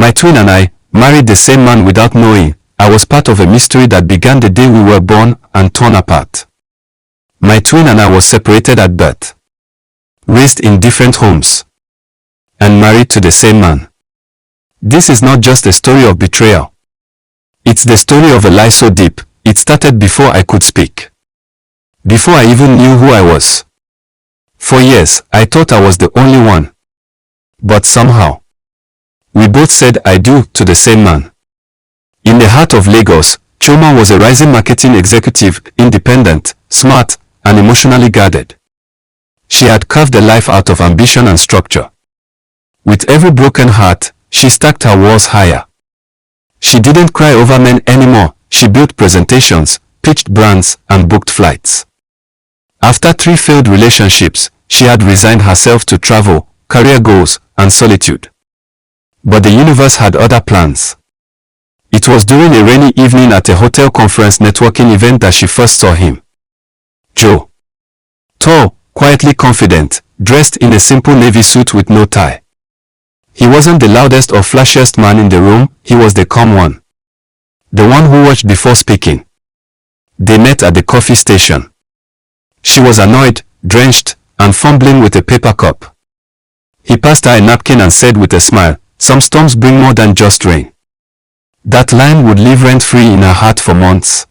My twin and I married the same man without knowing. I was part of a mystery that began the day we were born and torn apart. My twin and I were separated at birth, raised in different homes, and married to the same man. This is not just a story of betrayal. It's the story of a lie so deep, it started before I could speak. Before I even knew who I was. For years, I thought I was the only one. But somehow, we both said I do to the same man. In the heart of Lagos, Chioma was a rising marketing executive, independent, smart, and emotionally guarded. She had carved a life out of ambition and structure. With every broken heart, she stacked her walls higher. She didn't cry over men anymore. She built presentations, pitched brands, and booked flights. After 3 failed relationships, she had resigned herself to travel, career goals, and solitude. But the universe had other plans. It was during a rainy evening at a hotel conference networking event that she first saw him. Joe. Tall, quietly confident, dressed in a simple navy suit with no tie. He wasn't the loudest or flashiest man in the room, he was the calm one. The one who watched before speaking. They met at the coffee station. She was annoyed, drenched, and fumbling with a paper cup. He passed her a napkin and said with a smile, "Some storms bring more than just rain." That line would live rent-free in her heart for months.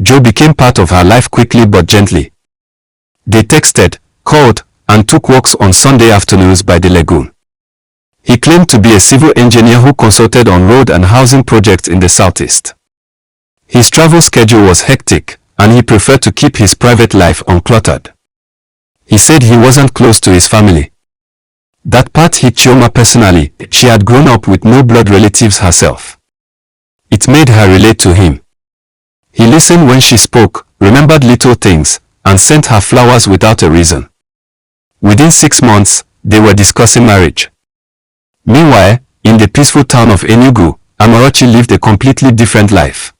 Joe became part of her life quickly but gently. They texted, called, and took walks on Sunday afternoons by the lagoon. He claimed to be a civil engineer who consulted on road and housing projects in the southeast. His travel schedule was hectic, and he preferred to keep his private life uncluttered. He said he wasn't close to his family. That part hit Chioma personally. She had grown up with no blood relatives herself. It made her relate to him. He listened when she spoke, remembered little things, and sent her flowers without a reason. Within 6 months, they were discussing marriage. Meanwhile, in the peaceful town of Enugu, Amarachi lived a completely different life.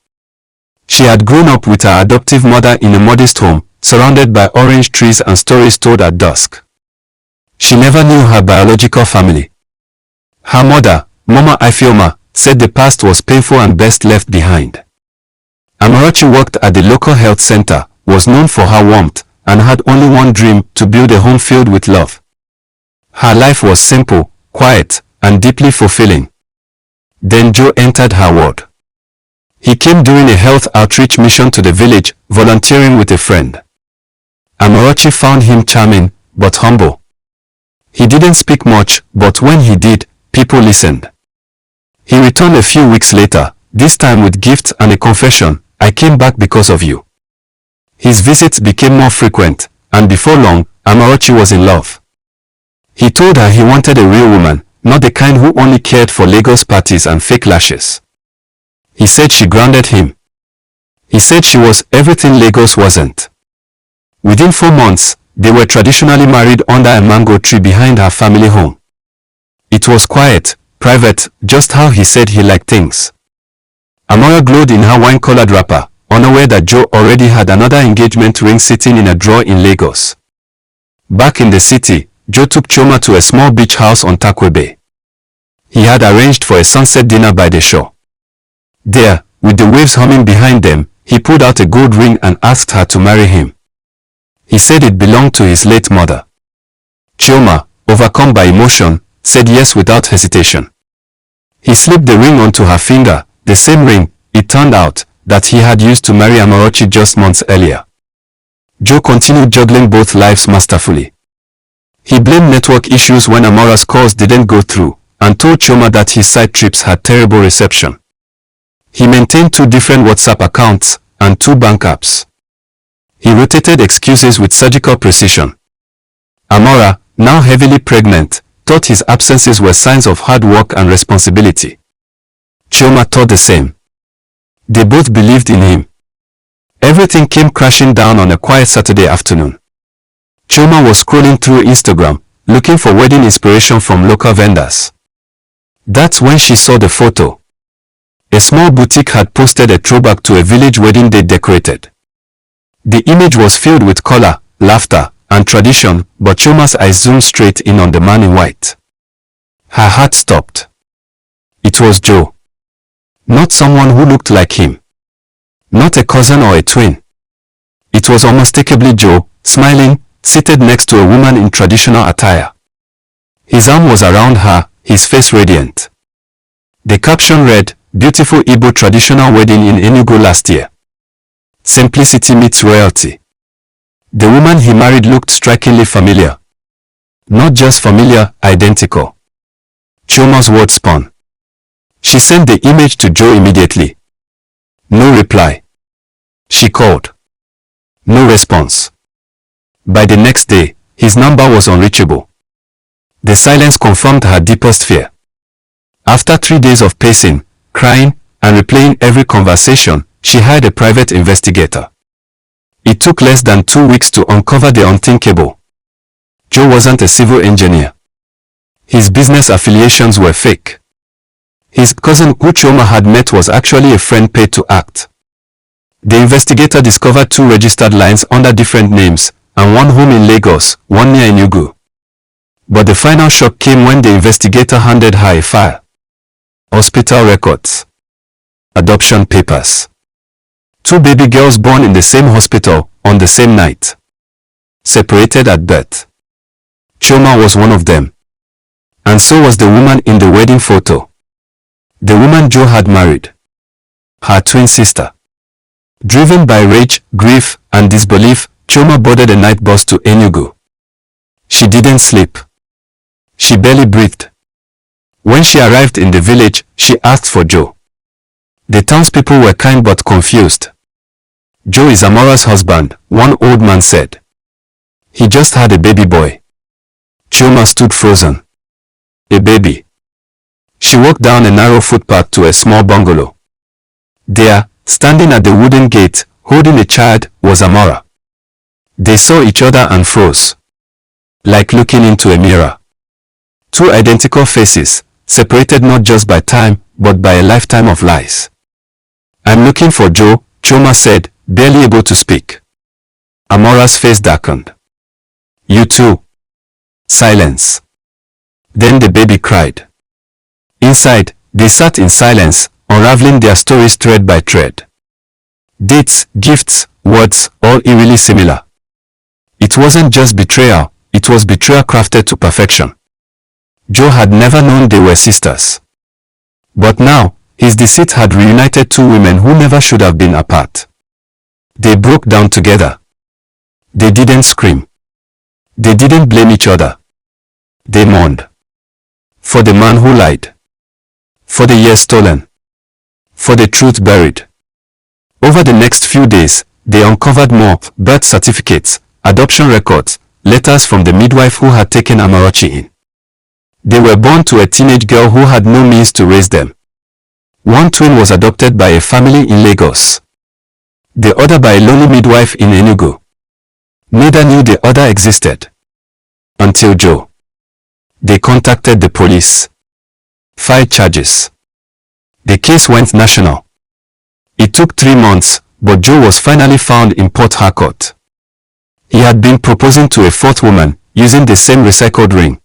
She had grown up with her adoptive mother in a modest home, surrounded by orange trees and stories told at dusk. She never knew her biological family. Her mother, Mama Ifeoma, said the past was painful and best left behind. Amarachi worked at the local health center, was known for her warmth, and had only one dream, to build a home filled with love. Her life was simple, quiet, and deeply fulfilling. Then Joe entered her world. He came during a health outreach mission to the village, volunteering with a friend. Amarachi found him charming, but humble. He didn't speak much, but when he did, people listened. He returned a few weeks later, this time with gifts and a confession, "I came back because of you." His visits became more frequent, and before long, Amarachi was in love. He told her he wanted a real woman, not the kind who only cared for Lagos parties and fake lashes. He said she grounded him. He said she was everything Lagos wasn't. Within 4 months, they were traditionally married under a mango tree behind her family home. It was quiet, private, just how he said he liked things. Amara glowed in her wine-colored wrapper, unaware that Joe already had another engagement ring sitting in a drawer in Lagos. Back in the city, Joe took Chioma to a small beach house on Takwe Bay. He had arranged for a sunset dinner by the shore. There, with the waves humming behind them, he pulled out a gold ring and asked her to marry him. He said it belonged to his late mother. Chioma, overcome by emotion, said yes without hesitation. He slipped the ring onto her finger, the same ring, it turned out, that he had used to marry Amarachi just months earlier. Joe continued juggling both lives masterfully. He blamed network issues when Amara's calls didn't go through, and told Chioma that his side trips had terrible reception. He maintained 2 different WhatsApp accounts and 2 bank apps. He rotated excuses with surgical precision. Amara, now heavily pregnant, thought his absences were signs of hard work and responsibility. Chioma thought the same. They both believed in him. Everything came crashing down on a quiet Saturday afternoon. Chioma was scrolling through Instagram, looking for wedding inspiration from local vendors. That's when she saw the photo. A small boutique had posted a throwback to a village wedding they decorated. The image was filled with color, laughter, and tradition, but Chioma's eyes zoomed straight in on the man in white. Her heart stopped. It was Joe. Not someone who looked like him. Not a cousin or a twin. It was unmistakably Joe, smiling, seated next to a woman in traditional attire. His arm was around her, his face radiant. The caption read, "Beautiful Igbo traditional wedding in Enugu last year. Simplicity meets royalty." The woman he married looked strikingly familiar. Not just familiar, identical. Chioma's words spun. She sent the image to Joe immediately. No reply. She called. No response. By the next day, his number was unreachable. The silence confirmed her deepest fear. After 3 days of pacing, crying, and replaying every conversation, she hired a private investigator. It took less than 2 weeks to uncover the unthinkable. Joe wasn't a civil engineer. His business affiliations were fake. His cousin who Chioma had met was actually a friend paid to act. The investigator discovered 2 registered lines under different names, and one home in Lagos, one near Enugu. But the final shock came when the investigator handed her a file. Hospital records. Adoption papers. 2 baby girls born in the same hospital, on the same night. Separated at birth. Chioma was one of them. And so was the woman in the wedding photo. The woman Joe had married. Her twin sister. Driven by rage, grief, and disbelief, Chioma boarded a night bus to Enugu. She didn't sleep. She barely breathed. When she arrived in the village, she asked for Joe. The townspeople were kind but confused. "Joe is Amora's husband," one old man said. "He just had a baby boy." Chioma stood frozen. A baby. She walked down a narrow footpath to a small bungalow. There, standing at the wooden gate, holding a child, was Amora. They saw each other and froze. Like looking into a mirror. 2 identical faces, separated not just by time, but by a lifetime of lies. "I'm looking for Joe," Chioma said, barely able to speak. Amora's face darkened. "You too." Silence. Then the baby cried. Inside, they sat in silence, unraveling their stories thread by thread. Dates, gifts, words, all eerily similar. It wasn't just betrayal, it was betrayal crafted to perfection. Joe had never known they were sisters. But now, his deceit had reunited 2 women who never should have been apart. They broke down together. They didn't scream. They didn't blame each other. They mourned. For the man who lied. For the years stolen. For the truth buried. Over the next few days, they uncovered more: birth certificates, adoption records, letters from the midwife who had taken Amarachi in. They were born to a teenage girl who had no means to raise them. One twin was adopted by a family in Lagos. The other by a lonely midwife in Enugu. Neither knew the other existed. Until Joe. They contacted the police. Filed charges. The case went national. It took 3 months, but Joe was finally found in Port Harcourt. He had been proposing to a 4th woman, using the same recycled ring.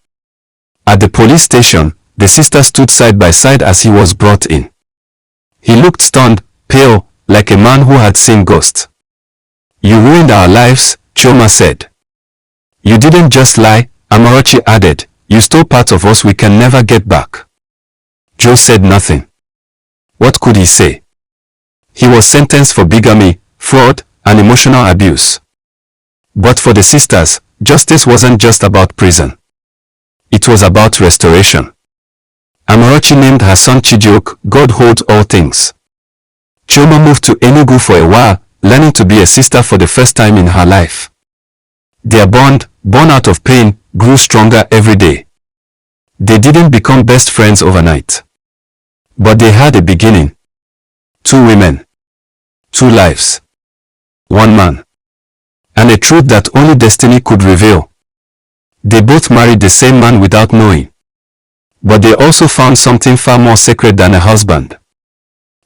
At the police station, the sisters stood side by side as he was brought in. He looked stunned, pale, like a man who had seen ghosts. "You ruined our lives," Chioma said. "You didn't just lie," Amarachi added. "You stole part of us we can never get back." Joe said nothing. What could he say? He was sentenced for bigamy, fraud, and emotional abuse. But for the sisters, justice wasn't just about prison. It was about restoration. Amarachi named her son Chijioke, "God holds all things." Chioma moved to Enugu for a while, learning to be a sister for the first time in her life. Their bond, born out of pain, grew stronger every day. They didn't become best friends overnight. But they had a beginning. 2 women. 2 lives. 1 man. And a truth that only destiny could reveal. They both married the same man without knowing. But they also found something far more sacred than a husband.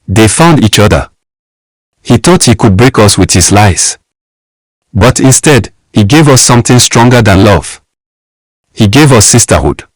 They found each other. He thought he could break us with his lies. But instead, he gave us something stronger than love. He gave us sisterhood.